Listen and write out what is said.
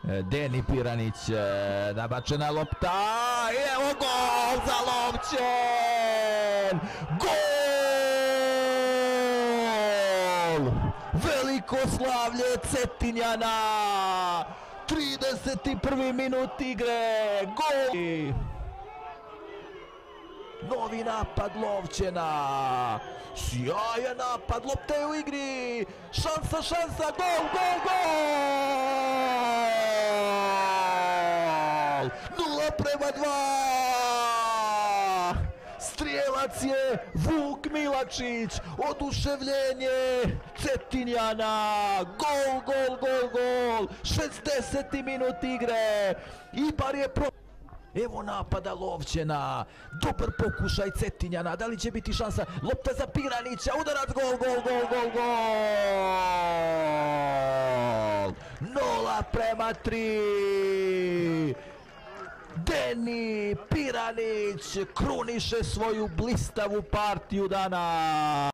Deni Piranić, nabačena lopta i evo gol za Lovćen! Gol! Veliko slavlje Cetinjana! 31. minut igre, gol! Novi napad Lovćena, sjajan napad, lopta je u igri, šansa, gol, gol, gol! 0:2! Strijelac je Vuk Milačić, oduševljenje Cetinjana, gol, gol, gol, gol, 60. minut igre, Ibar je Evo napada Lovćena, dobar pokušaj Cetinjana, da li će biti šansa, lopta za Piranića, udarac, gol, gol, gol, gol, gol! 0:3! Deni Piranić kruniše svoju blistavu partiju dana.